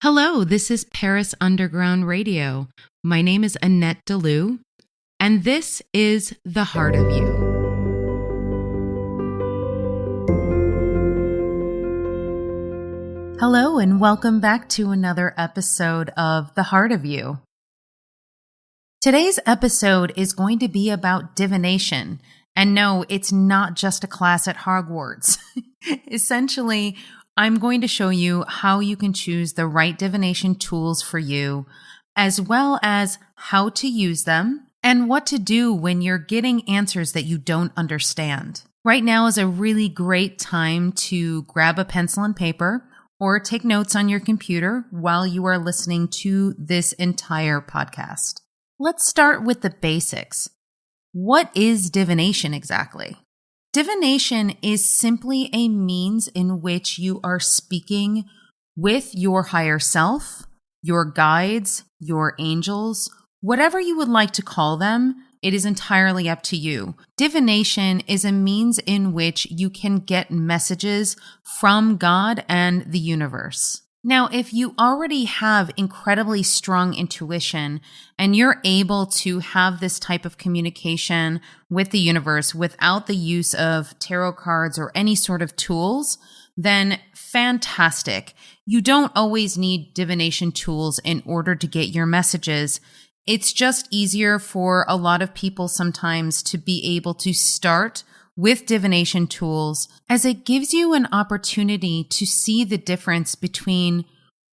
Hello, this is Paris Underground Radio. My name is Annette Deleu, and this is The Heart of You. Hello, and welcome back to another episode of The Heart of You. Today's episode is going to be about divination. And no, it's not just a class at Hogwarts. Essentially, I'm going to show you how you can choose the right divination tools for you, as well as how to use them and what to do when you're getting answers that you don't understand. Right now is a really great time to grab a pencil and paper or take notes on your computer while you are listening to this entire podcast. Let's start with the basics. What is divination exactly? Divination is simply a means in which you are speaking with your higher self, your guides, your angels, whatever you would like to call them. It is entirely up to you. Divination is a means in which you can get messages from God and the universe. Now, if you already have incredibly strong intuition and you're able to have this type of communication with the universe without the use of tarot cards or any sort of tools, then fantastic. You don't always need divination tools in order to get your messages. It's just easier for a lot of people sometimes to be able to start with divination tools, as it gives you an opportunity to see the difference between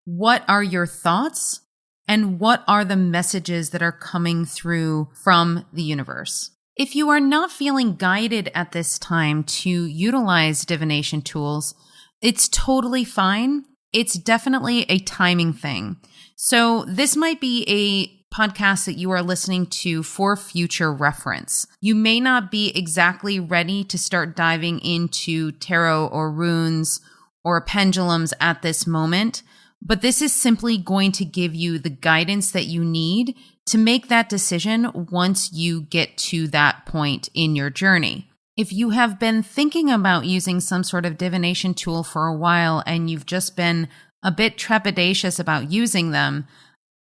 what are your thoughts and what are the messages that are coming through from the universe. If you are not feeling guided at this time to utilize divination tools, it's totally fine. It's definitely a timing thing. So this might be a podcast that you are listening to for future reference. You may not be exactly ready to start diving into tarot or runes or pendulums at this moment, but this is simply going to give you the guidance that you need to make that decision once you get to that point in your journey. If you have been thinking about using some sort of divination tool for a while and you've just been a bit trepidatious about using them,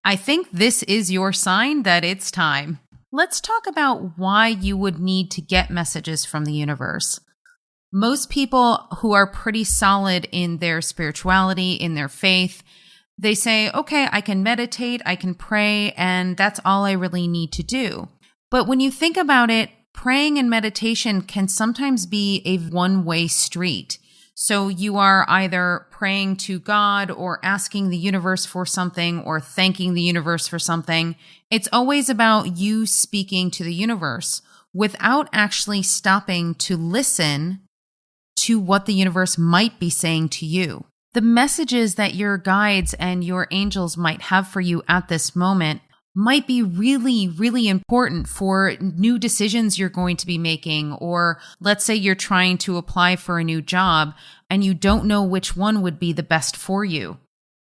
I think this is your sign that it's time. Let's talk about why you would need to get messages from the universe. Most people who are pretty solid in their spirituality, in their faith, they say, okay, I can meditate, I can pray, and that's all I really need to do. But when you think about it, praying and meditation can sometimes be a one-way street. So you are either praying to God or asking the universe for something or thanking the universe for something. It's always about you speaking to the universe without actually stopping to listen to what the universe might be saying to you. The messages that your guides and your angels might have for you at this moment might be really, really important for new decisions you're going to be making. Or let's say you're trying to apply for a new job and you don't know which one would be the best for you.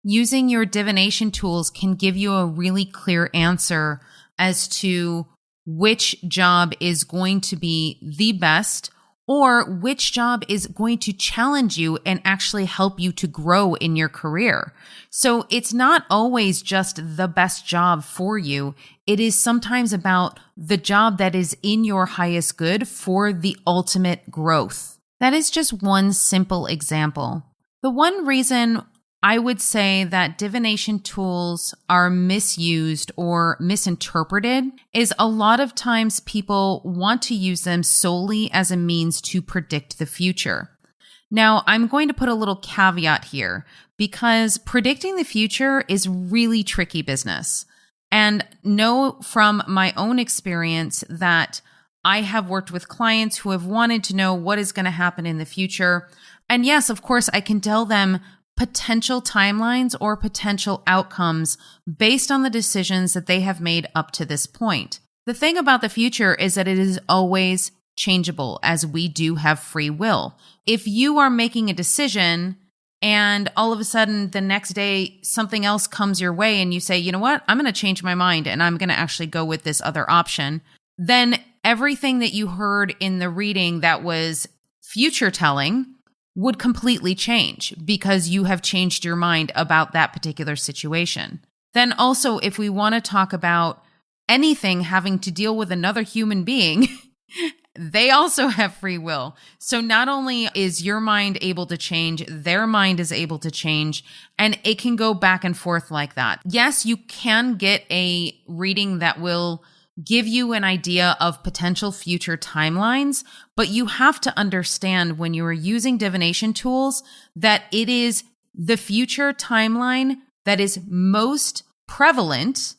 Using your divination tools can give you a really clear answer as to which job is going to be the best, or which job is going to challenge you and actually help you to grow in your career. So it's not always just the best job for you. It is sometimes about the job that is in your highest good for the ultimate growth. That is just one simple example. The one reason I would say that divination tools are misused or misinterpreted is a lot of times people want to use them solely as a means to predict the future. Now, I'm going to put a little caveat here because predicting the future is really tricky business. And know from my own experience that I have worked with clients who have wanted to know what is going to happen in the future. And yes, of course, I can tell them potential timelines or potential outcomes based on the decisions that they have made up to this point. The thing about the future is that it is always changeable, as we do have free will. If you are making a decision and all of a sudden the next day something else comes your way and you say, you know what, I'm going to change my mind and I'm going to actually go with this other option, then everything that you heard in the reading that was future telling would completely change because you have changed your mind about that particular situation. Then also, if we want to talk about anything having to deal with another human being, they also have free will. So not only is your mind able to change, their mind is able to change, and it can go back and forth like that. Yes, you can get a reading that will give you an idea of potential future timelines, but you have to understand when you are using divination tools that it is the future timeline that is most prevalent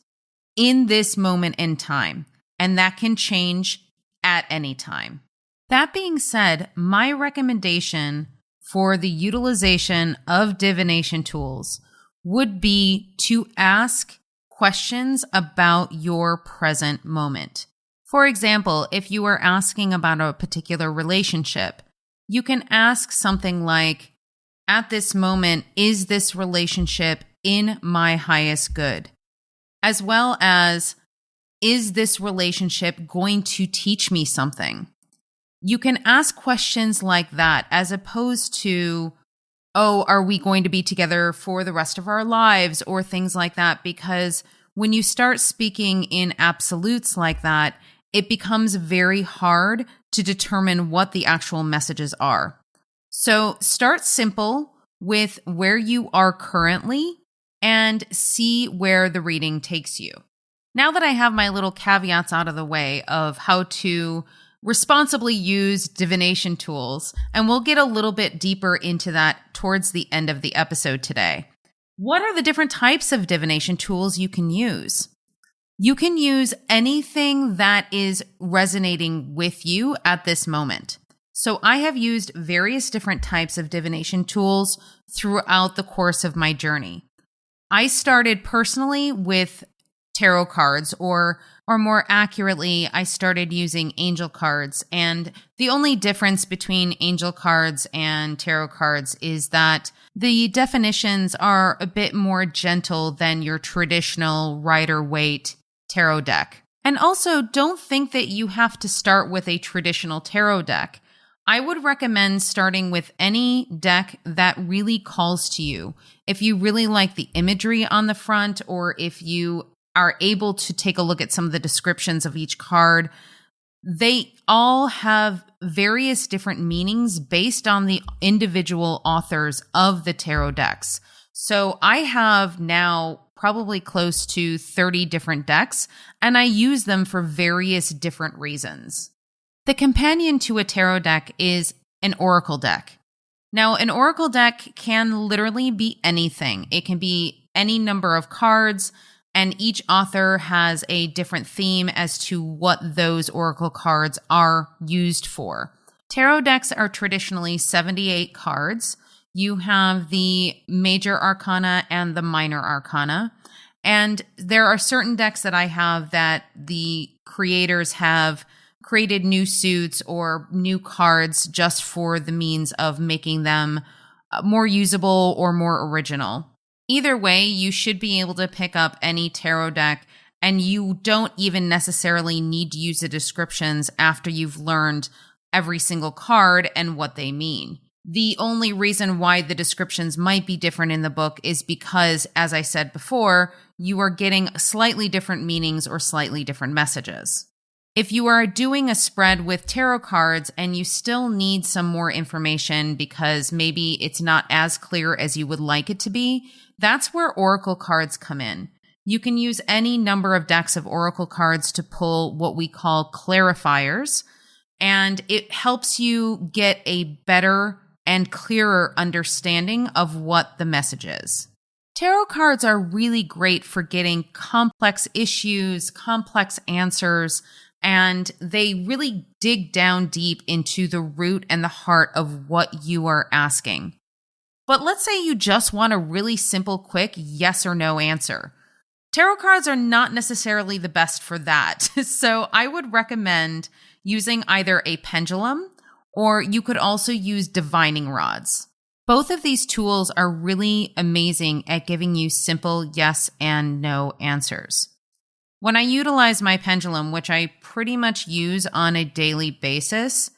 in this moment in time, and that can change at any time. That being said, my recommendation for the utilization of divination tools would be to ask questions about your present moment. For example, if you are asking about a particular relationship, you can ask something like, at this moment, is this relationship in my highest good? As well as, is this relationship going to teach me something? You can ask questions like that as opposed to, oh, are we going to be together for the rest of our lives or things like that? Because when you start speaking in absolutes like that, it becomes very hard to determine what the actual messages are. So start simple with where you are currently and see where the reading takes you. Now that I have my little caveats out of the way of how to responsibly use divination tools, and we'll get a little bit deeper into that towards the end of the episode today. What are the different types of divination tools you can use? You can use anything that is resonating with you at this moment. So I have used various different types of divination tools throughout the course of my journey. I started personally with tarot cards, or more accurately, I started using angel cards. And the only difference between angel cards and tarot cards is that the definitions are a bit more gentle than your traditional Rider-Waite tarot deck. And also, don't think that you have to start with a traditional tarot deck. I would recommend starting with any deck that really calls to you. If you really like the imagery on the front, or if you are able to take a look at some of the descriptions of each card, they all have various different meanings based on the individual authors of the tarot decks. So I have now probably close to 30 different decks, and I use them for various different reasons. The companion to a tarot deck is an oracle deck. Now, an oracle deck can literally be anything. It can be any number of cards, and each author has a different theme as to what those oracle cards are used for. Tarot decks are traditionally 78 cards. You have the major arcana and the minor arcana. And there are certain decks that I have that the creators have created new suits or new cards just for the means of making them more usable or more original. Either way, you should be able to pick up any tarot deck, and you don't even necessarily need to use the descriptions after you've learned every single card and what they mean. The only reason why the descriptions might be different in the book is because, as I said before, you are getting slightly different meanings or slightly different messages. If you are doing a spread with tarot cards and you still need some more information because maybe it's not as clear as you would like it to be, that's where oracle cards come in. You can use any number of decks of oracle cards to pull what we call clarifiers, and it helps you get a better and clearer understanding of what the message is. Tarot cards are really great for getting complex issues, complex answers, and they really dig down deep into the root and the heart of what you are asking. But let's say you just want a really simple, quick yes or no answer. Tarot cards are not necessarily the best for that. So I would recommend using either a pendulum, or you could also use divining rods. Both of these tools are really amazing at giving you simple yes and no answers. When I utilize my pendulum, which I pretty much use on a daily basis,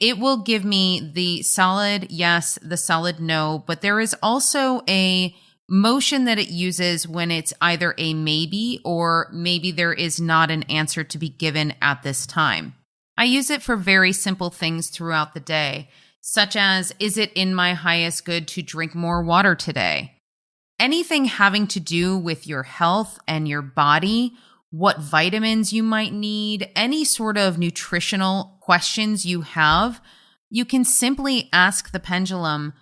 it will give me the solid yes, the solid no, but there is also a motion that it uses when it's either a maybe or maybe there is not an answer to be given at this time. I use it for very simple things throughout the day, such as, is it in my highest good to drink more water today? Anything having to do with your health and your body, what vitamins you might need, any sort of nutritional questions you have, you can simply ask the pendulum,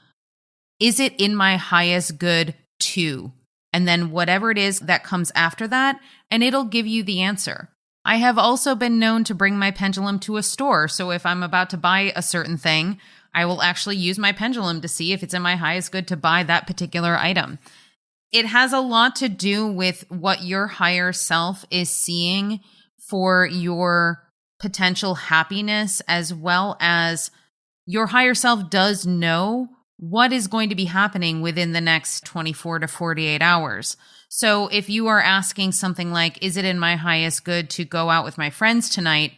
is it in my highest good to? And then whatever it is that comes after that, and it'll give you the answer. I have also been known to bring my pendulum to a store. So if I'm about to buy a certain thing, I will actually use my pendulum to see if it's in my highest good to buy that particular item. It has a lot to do with what your higher self is seeing for your potential happiness, as well as your higher self does know what is going to be happening within the next 24 to 48 hours. So if you are asking something like, is it in my highest good to go out with my friends tonight?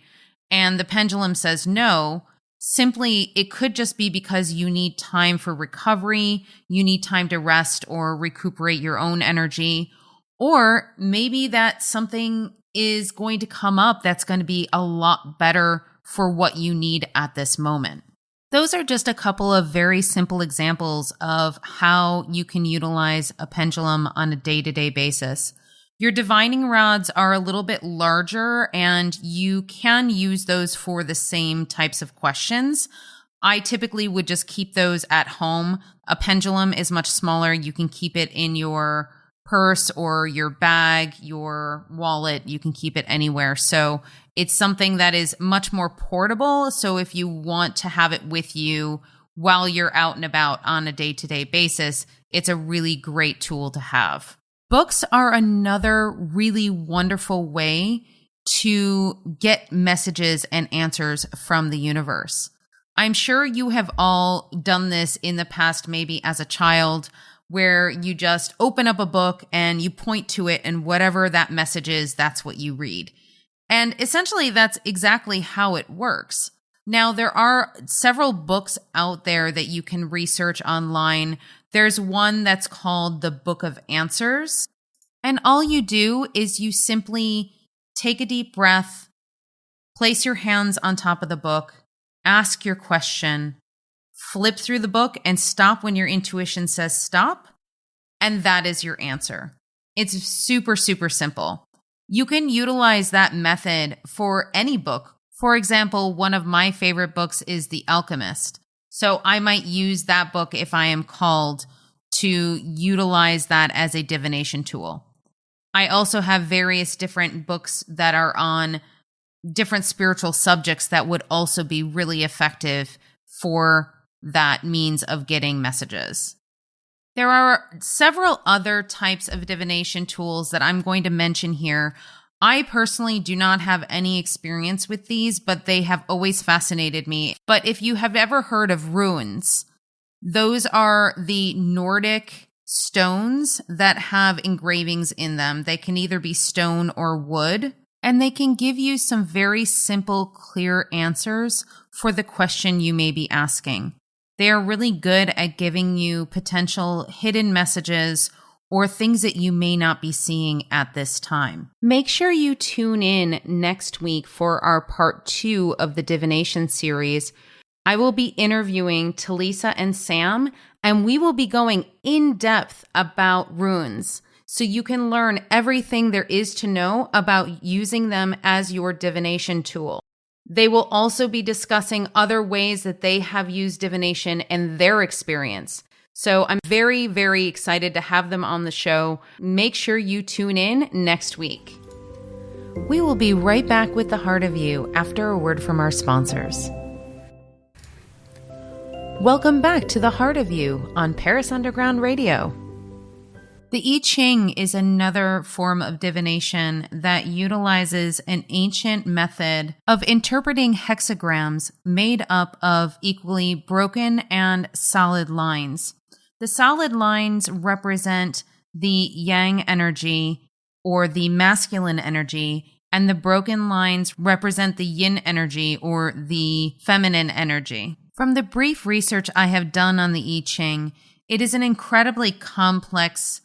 And the pendulum says no, simply, it could just be because you need time for recovery, you need time to rest or recuperate your own energy, or maybe that something is going to come up that's going to be a lot better for what you need at this moment. Those are just a couple of very simple examples of how you can utilize a pendulum on a day-to-day basis. Your divining rods are a little bit larger, and you can use those for the same types of questions. I typically would just keep those at home. A pendulum is much smaller. You can keep it in your purse or your bag, your wallet. You can keep it anywhere. So it's something that is much more portable. So if you want to have it with you while you're out and about on a day-to-day basis, it's a really great tool to have. Books are another really wonderful way to get messages and answers from the universe. I'm sure you have all done this in the past, maybe as a child, where you just open up a book and you point to it, and whatever that message is, that's what you read. And essentially, that's exactly how it works. Now, there are several books out there that you can research online. There's one that's called the Book of Answers. And all you do is you simply take a deep breath, place your hands on top of the book, ask your question, flip through the book, and stop when your intuition says stop. And that is your answer. It's super, super simple. You can utilize that method for any book. For example, one of my favorite books is The Alchemist. So I might use that book if I am called to utilize that as a divination tool. I also have various different books that are on different spiritual subjects that would also be really effective for that means of getting messages. There are several other types of divination tools that I'm going to mention here. I personally do not have any experience with these, but they have always fascinated me. But if you have ever heard of runes, those are the Nordic stones that have engravings in them. They can either be stone or wood, and they can give you some very simple, clear answers for the question you may be asking. They are really good at giving you potential hidden messages or things that you may not be seeing at this time. Make sure you tune in next week for our part 2 of the Divination series. I will be interviewing Talisa and Sam, and we will be going in depth about runes, so you can learn everything there is to know about using them as your divination tool. They will also be discussing other ways that they have used divination and their experience. So I'm very, very excited to have them on the show. Make sure you tune in next week. We will be right back with The Heart of You after a word from our sponsors. Welcome back to The Heart of You on Paris Underground Radio. The I Ching is another form of divination that utilizes an ancient method of interpreting hexagrams made up of equally broken and solid lines. The solid lines represent the yang energy or the masculine energy, and the broken lines represent the yin energy or the feminine energy. From the brief research I have done on the I Ching, it is an incredibly complex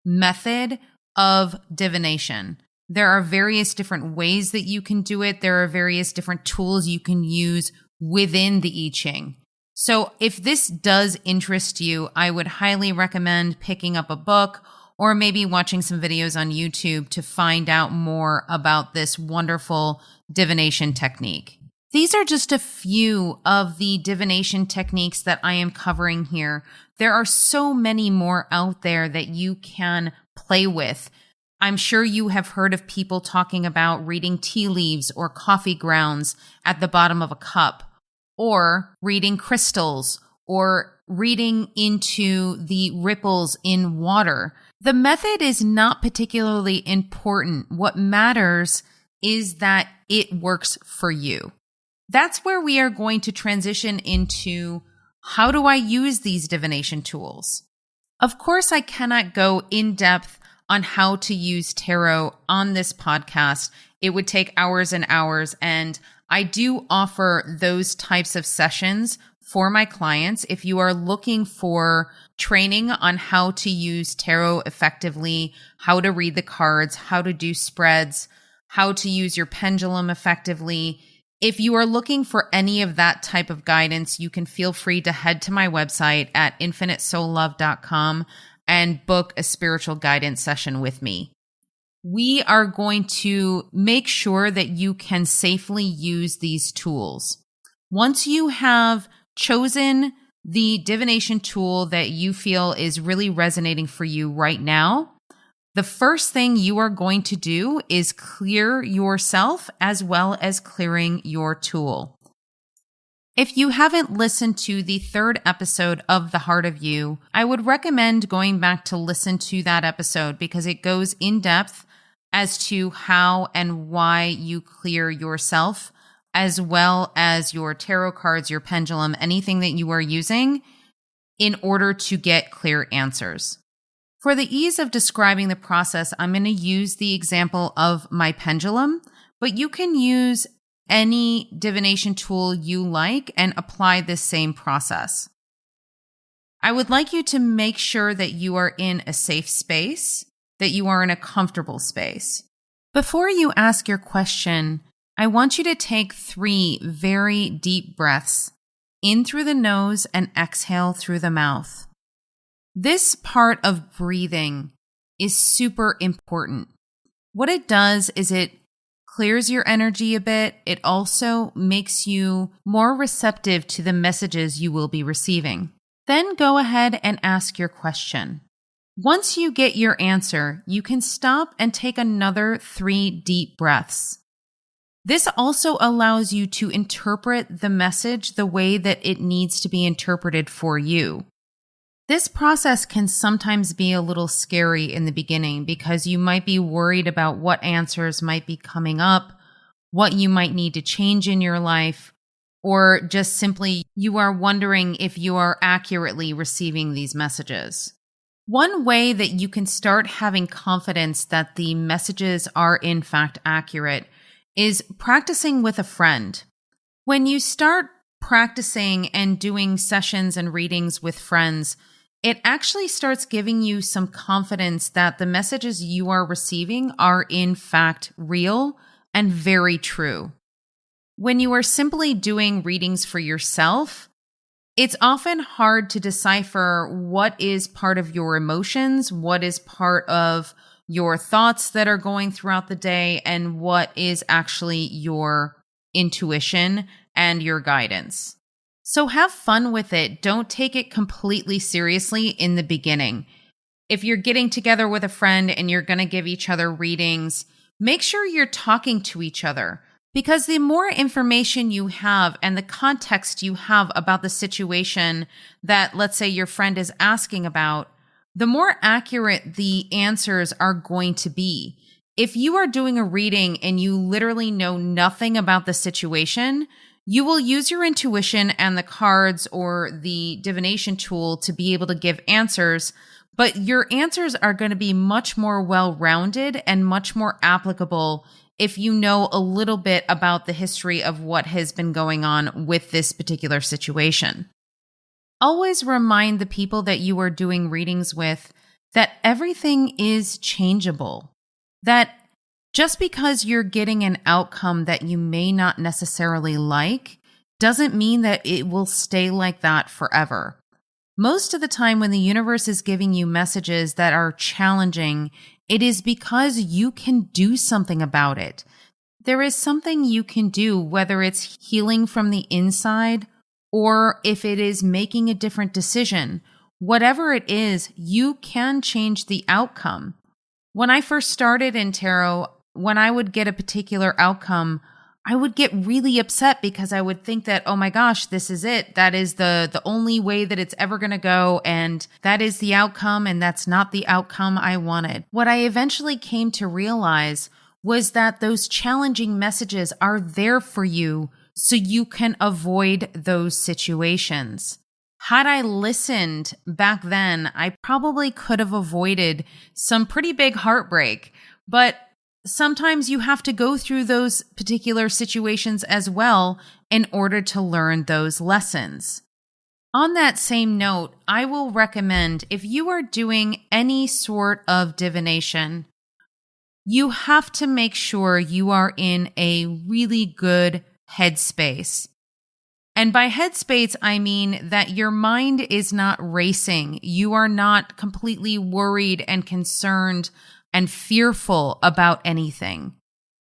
method of divination. There are various different ways that you can do it. There are various different tools you can use within the I Ching. So if this does interest you, I would highly recommend picking up a book or maybe watching some videos on YouTube to find out more about this wonderful divination technique. These are just a few of the divination techniques that I am covering here. There are so many more out there that you can play with. I'm sure you have heard of people talking about reading tea leaves or coffee grounds at the bottom of a cup, or reading crystals, or reading into the ripples in water. The method is not particularly important. What matters is that it works for you. That's where we are going to transition into how do I use these divination tools? Of course, I cannot go in depth on how to use tarot on this podcast. It would take hours and hours, and I do offer those types of sessions for my clients. If you are looking for training on how to use tarot effectively, how to read the cards, how to do spreads, how to use your pendulum effectively, if you are looking for any of that type of guidance, you can feel free to head to my website at infinitesoullove.com and book a spiritual guidance session with me. We are going to make sure that you can safely use these tools. Once you have chosen the divination tool that you feel is really resonating for you right now, the first thing you are going to do is clear yourself as well as clearing your tool. If you haven't listened to the third episode of The Heart of You, I would recommend going back to listen to that episode because it goes in depth as to how and why you clear yourself, as well as your tarot cards, your pendulum, anything that you are using in order to get clear answers. For the ease of describing the process, I'm going to use the example of my pendulum, but you can use any divination tool you like and apply this same process. I would like you to make sure that you are in a safe space, that you are in a comfortable space. Before you ask your question, I want you to take 3 very deep breaths in through the nose and exhale through the mouth. This part of breathing is super important. What it does is it clears your energy a bit. It also makes you more receptive to the messages you will be receiving. Then go ahead and ask your question. Once you get your answer, you can stop and take another 3 deep breaths. This also allows you to interpret the message the way that it needs to be interpreted for you. This process can sometimes be a little scary in the beginning because you might be worried about what answers might be coming up, what you might need to change in your life, or just simply you are wondering if you are accurately receiving these messages. One way that you can start having confidence that the messages are in fact accurate is practicing with a friend. When you start practicing and doing sessions and readings with friends, it actually starts giving you some confidence that the messages you are receiving are in fact real and very true. When you are simply doing readings for yourself, it's often hard to decipher what is part of your emotions, what is part of your thoughts that are going throughout the day, and what is actually your intuition and your guidance. So have fun with it. Don't take it completely seriously in the beginning. If you're getting together with a friend and you're going to give each other readings, make sure you're talking to each other, because the more information you have and the context you have about the situation that, let's say, your friend is asking about, the more accurate the answers are going to be. If you are doing a reading and you literally know nothing about the situation, you will use your intuition and the cards or the divination tool to be able to give answers, but your answers are going to be much more well-rounded and much more applicable if you know a little bit about the history of what has been going on with this particular situation. Always remind the people that you are doing readings with that everything is changeable, that just because you're getting an outcome that you may not necessarily like doesn't mean that it will stay like that forever. Most of the time when the universe is giving you messages that are challenging, it is because you can do something about it. There is something you can do, whether it's healing from the inside or if it is making a different decision. Whatever it is, you can change the outcome. When I first started in tarot, when I would get a particular outcome, I would get really upset because I would think that, oh my gosh, this is it. That is the only way that it's ever going to go. And that is the outcome. And that's not the outcome I wanted. What I eventually came to realize was that those challenging messages are there for you so you can avoid those situations. Had I listened back then, I probably could have avoided some pretty big heartbreak. But sometimes you have to go through those particular situations as well in order to learn those lessons. On that same note, I will recommend if you are doing any sort of divination, you have to make sure you are in a really good headspace. And by headspace, I mean that your mind is not racing. You are not completely worried and concerned and fearful about anything.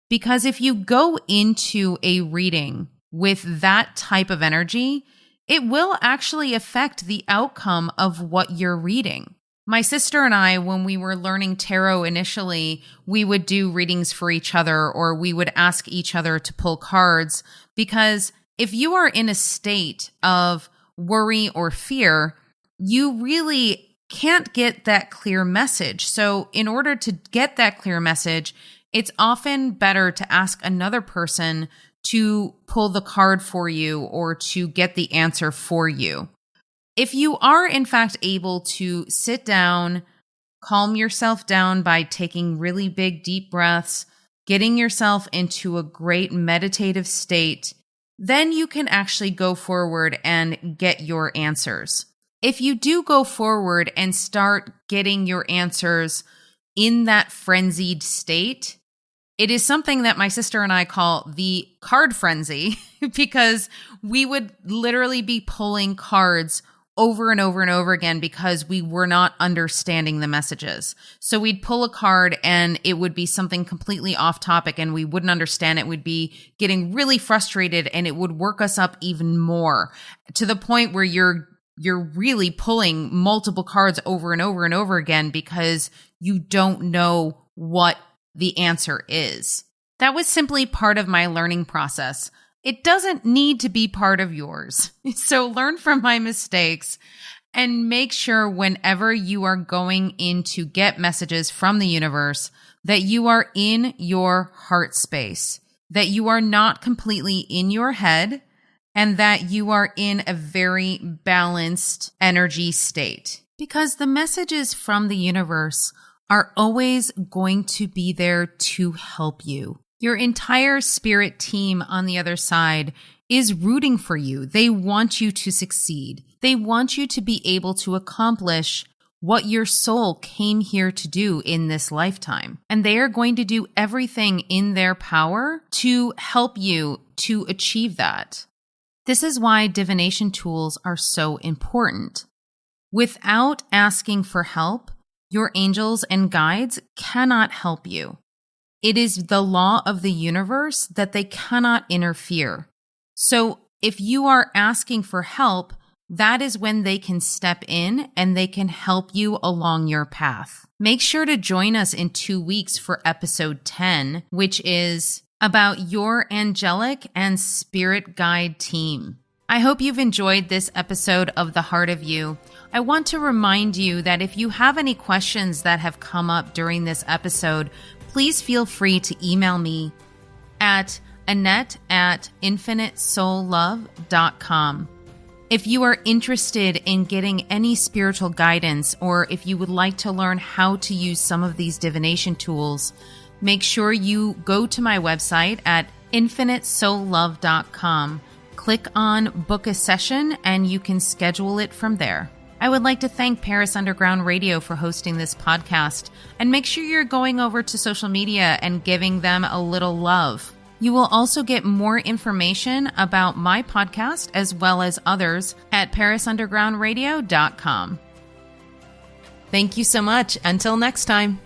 Because if you go into a reading with that type of energy, it will actually affect the outcome of what you're reading. My sister and I, when we were learning tarot initially, we would do readings for each other, or we would ask each other to pull cards, because if you are in a state of worry or fear, you really can't get that clear message. So in order to get that clear message, it's often better to ask another person to pull the card for you or to get the answer for you. If you are in fact able to sit down, calm yourself down by taking really big deep breaths, getting yourself into a great meditative state, then you can actually go forward and get your answers. If you do go forward and start getting your answers in that frenzied state, it is something that my sister and I call the card frenzy, because we would literally be pulling cards over and over and over again because we were not understanding the messages. So we'd pull a card and it would be something completely off topic and we wouldn't understand it. We'd be getting really frustrated and it would work us up even more, to the point where you're really pulling multiple cards over and over and over again because you don't know what the answer is. That was simply part of my learning process. It doesn't need to be part of yours. So learn from my mistakes and make sure whenever you are going in to get messages from the universe that you are in your heart space, that you are not completely in your head, and that you are in a very balanced energy state. Because the messages from the universe are always going to be there to help you. Your entire spirit team on the other side is rooting for you. They want you to succeed. They want you to be able to accomplish what your soul came here to do in this lifetime. And they are going to do everything in their power to help you to achieve that. This is why divination tools are so important. Without asking for help, your angels and guides cannot help you. It is the law of the universe that they cannot interfere. So if you are asking for help, that is when they can step in and they can help you along your path. Make sure to join us in 2 weeks for episode 10, which is about your angelic and spirit guide team. I hope you've enjoyed this episode of The Heart of You. I want to remind you that if you have any questions that have come up during this episode, please feel free to email me at annette@infinitesoullove.com. If you are interested in getting any spiritual guidance, or if you would like to learn how to use some of these divination tools, make sure you go to my website at infinitesoullove.com. Click on Book a Session and you can schedule it from there. I would like to thank Paris Underground Radio for hosting this podcast, and make sure you're going over to social media and giving them a little love. You will also get more information about my podcast as well as others at parisundergroundradio.com. Thank you so much. Until next time.